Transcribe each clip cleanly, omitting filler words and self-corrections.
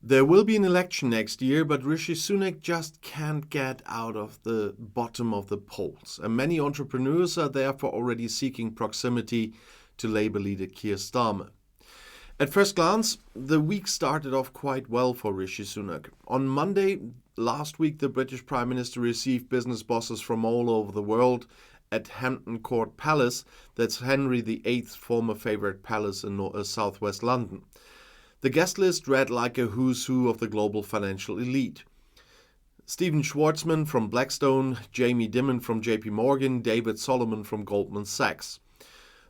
There will be an election next year, but Rishi Sunak just can't get out of the bottom of the polls. And many entrepreneurs are therefore already seeking proximity to Labour leader Keir Starmer. At first glance, the week started off quite well for Rishi Sunak. On Monday last week, the British Prime Minister received business bosses from all over the world at Hampton Court Palace. That's Henry VIII's former favourite palace in southwest London. The guest list read like a who's who of the global financial elite. Stephen Schwarzman from Blackstone, Jamie Dimon from JP Morgan, David Solomon from Goldman Sachs.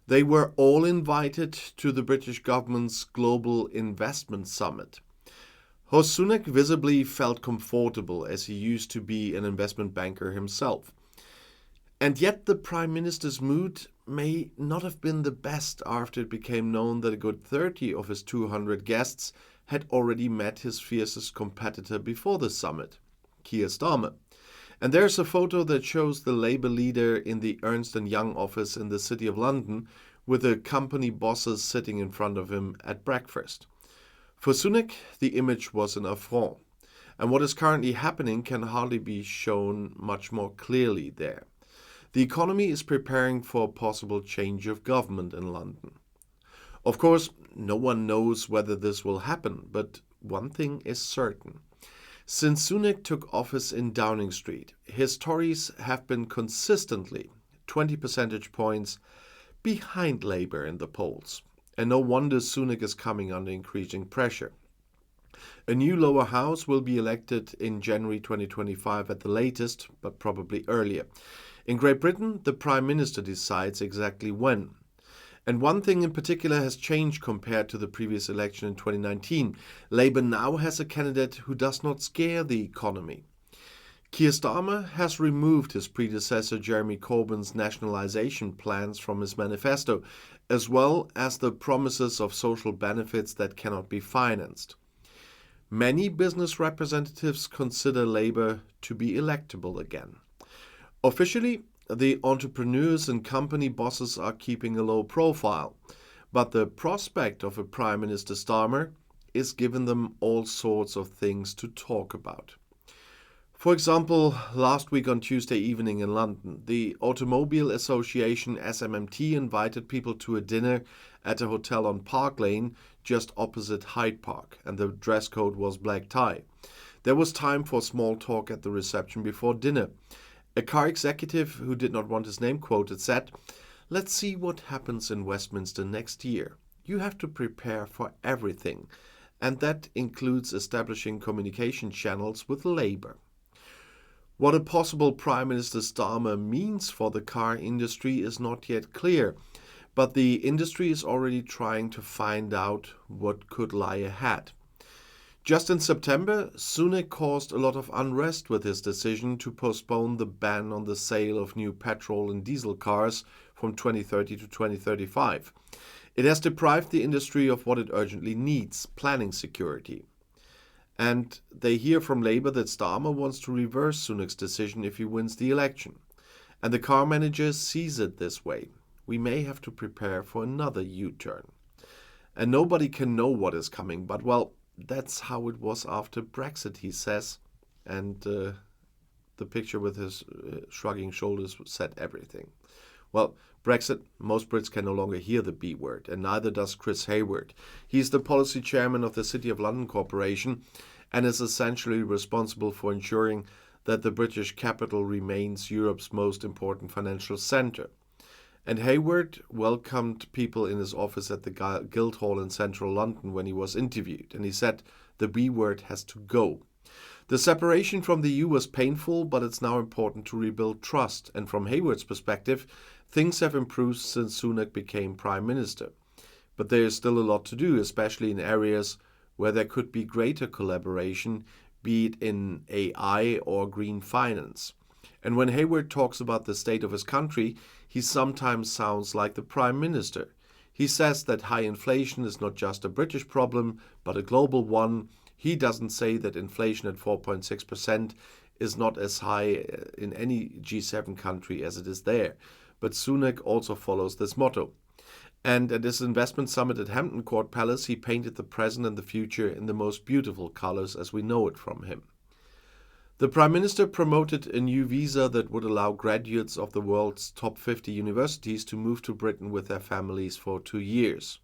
They were all invited to the British government's Global Investment Summit. Host Sunak visibly felt comfortable, as he used to be an investment banker himself. And yet the Prime Minister's mood may not have been the best after it became known that a good 30 of his 200 guests had already met his fiercest competitor before the summit, Keir Starmer. And there's a photo that shows the Labour leader in the Ernst & Young office in the City of London with the company bosses sitting in front of him at breakfast. For Sunak, the image was an affront, and what is currently happening can hardly be shown much more clearly there. The economy is preparing for a possible change of government in London. Of course, no one knows whether this will happen, but one thing is certain. Since Sunak took office in Downing Street, his Tories have been consistently 20 percentage points behind Labour in the polls. And no wonder Sunak is coming under increasing pressure. A new lower house will be elected in January 2025 at the latest, but probably earlier. In Great Britain, the Prime Minister decides exactly when. And one thing in particular has changed compared to the previous election in 2019. Labour now has a candidate who does not scare the economy. Keir Starmer has removed his predecessor Jeremy Corbyn's nationalisation plans from his manifesto, as well as the promises of social benefits that cannot be financed. Many business representatives consider Labour to be electable again. Officially, the entrepreneurs and company bosses are keeping a low profile, but the prospect of a Prime Minister Starmer is giving them all sorts of things to talk about. For example, last week on Tuesday evening in London, the Automobile Association SMMT invited people to a dinner at a hotel on Park Lane just opposite Hyde Park, and the dress code was black tie. There was time for small talk at the reception before dinner. A car executive who did not want his name quoted said, "Let's see what happens in Westminster next year. You have to prepare for everything, and that includes establishing communication channels with Labour." What a possible Prime Minister Starmer means for the car industry is not yet clear, but the industry is already trying to find out what could lie ahead. Just in September, Sunak caused a lot of unrest with his decision to postpone the ban on the sale of new petrol and diesel cars from 2030 to 2035. It has deprived the industry of what it urgently needs, planning security. And they hear from Labour that Starmer wants to reverse Sunak's decision if he wins the election. And the car manager sees it this way. We may have to prepare for another U-turn. And nobody can know what is coming, but well, that's how it was after Brexit, he says. And the picture with his shrugging shoulders said everything. Well, Brexit, most Brits can no longer hear the B word, and neither does Chris Hayward. He's the policy chairman of the City of London Corporation and is essentially responsible for ensuring that the British capital remains Europe's most important financial centre. And Hayward welcomed people in his office at the Guildhall in central London when he was interviewed, and he said the B word has to go. The separation from the EU was painful, but it's now important to rebuild trust, and from Hayward's perspective, things have improved since Sunak became Prime Minister. But there is still a lot to do, especially in areas where there could be greater collaboration, be it in AI or green finance. And when Hayward talks about the state of his country, he sometimes sounds like the Prime Minister. He says that high inflation is not just a British problem, but a global one. He doesn't say that inflation at 4.6% is not as high in any G7 country as it is there. But Sunak also follows this motto. And at his investment summit at Hampton Court Palace, he painted the present and the future in the most beautiful colors as we know it from him. The Prime Minister promoted a new visa that would allow graduates of the world's top 50 universities to move to Britain with their families for 2 years.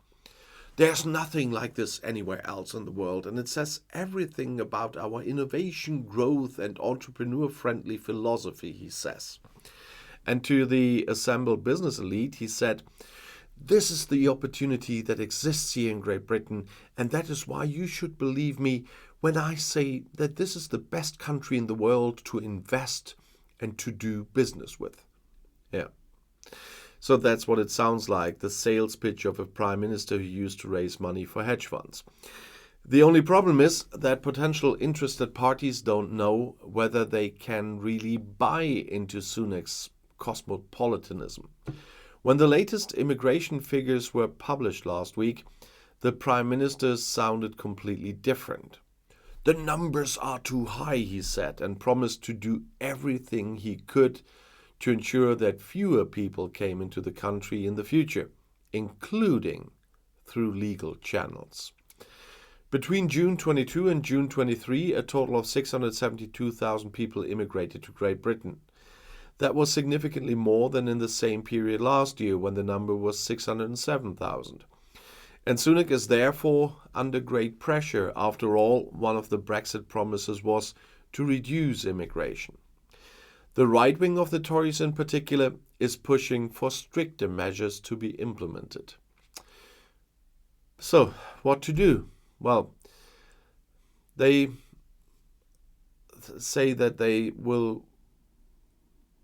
There's nothing like this anywhere else in the world, and it says everything about our innovation, growth, and entrepreneur-friendly philosophy, he says. And to the assembled business elite, he said, "This is the opportunity that exists here in Great Britain, and that is why you should believe me when I say that this is the best country in the world to invest and to do business with." Yeah. So that's what it sounds like, the sales pitch of a prime minister who used to raise money for hedge funds. The only problem is that potential interested parties don't know whether they can really buy into Sunak's cosmopolitanism. When the latest immigration figures were published last week, the prime minister sounded completely different. "The numbers are too high," he said, and promised to do everything he could to ensure that fewer people came into the country in the future, including through legal channels. Between June 22 and June 23, a total of 672,000 people immigrated to Great Britain. That was significantly more than in the same period last year, when the number was 607,000. And Sunak is therefore under great pressure. After all, one of the Brexit promises was to reduce immigration. The right wing of the Tories in particular is pushing for stricter measures to be implemented. So, what to do? Well, they say that they will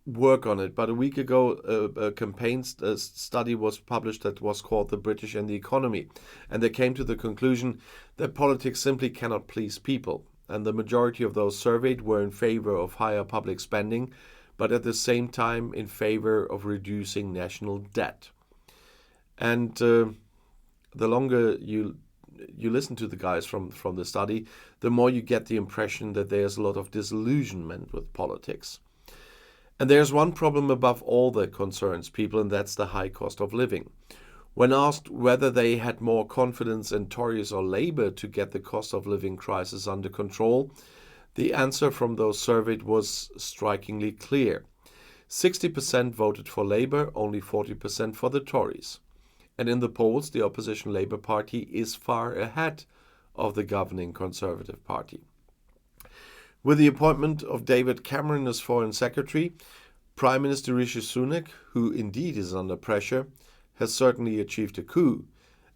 work on it, but a week ago a campaign study was published that was called The British and the Economy, and they came to the conclusion that politics simply cannot please people, and the majority of those surveyed were in favor of higher public spending, but at the same time in favor of reducing national debt. And the longer you listen to the guys from the study, the more you get the impression that there's a lot of disillusionment with politics. And there's one problem above all that concerns people, and that's the high cost of living. When asked whether they had more confidence in Tories or Labour to get the cost of living crisis under control, the answer from those surveyed was strikingly clear. 60% voted for Labour, only 40% for the Tories. And in the polls, the opposition Labour Party is far ahead of the governing Conservative Party. With the appointment of David Cameron as Foreign Secretary, Prime Minister Rishi Sunak, who indeed is under pressure, has certainly achieved a coup,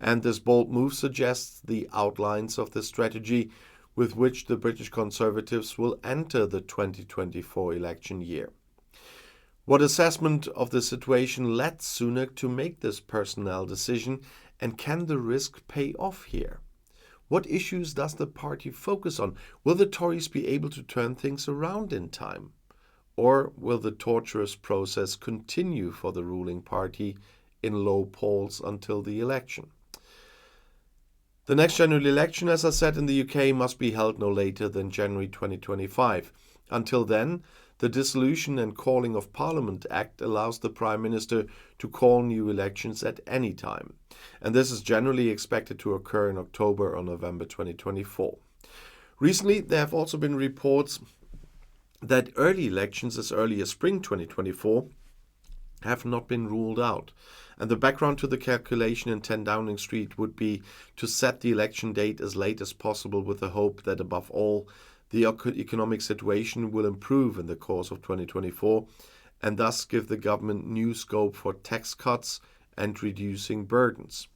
and this bold move suggests the outlines of the strategy with which the British Conservatives will enter the 2024 election year. What assessment of the situation led Sunak to make this personnel decision, and can the risk pay off here? What issues does the party focus on? Will the Tories be able to turn things around in time? Or will the torturous process continue for the ruling party in low polls until the election? The next general election, as I said, in the UK must be held no later than January 2025. Until then, the Dissolution and Calling of Parliament Act allows the Prime Minister to call new elections at any time. And this is generally expected to occur in October or November 2024. Recently, there have also been reports that early elections as early as spring 2024 have not been ruled out. And the background to the calculation in 10 Downing Street would be to set the election date as late as possible, with the hope that above all, the economic situation will improve in the course of 2024 and thus give the government new scope for tax cuts and reducing burdens.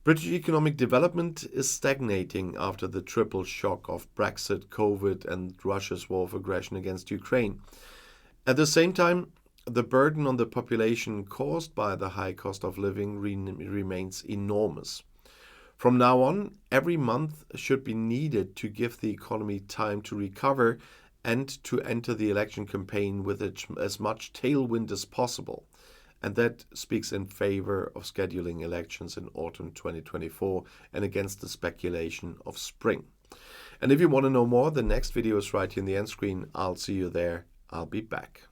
British economic development is stagnating after the triple shock of Brexit, COVID, and Russia's war of aggression against Ukraine. At the same time, the burden on the population caused by the high cost of living remains enormous. From now on, every month should be needed to give the economy time to recover and to enter the election campaign with as much tailwind as possible. And that speaks in favor of scheduling elections in autumn 2024 and against the speculation of spring. And if you want to know more, the next video is right here in the end screen. I'll see you there. I'll be back.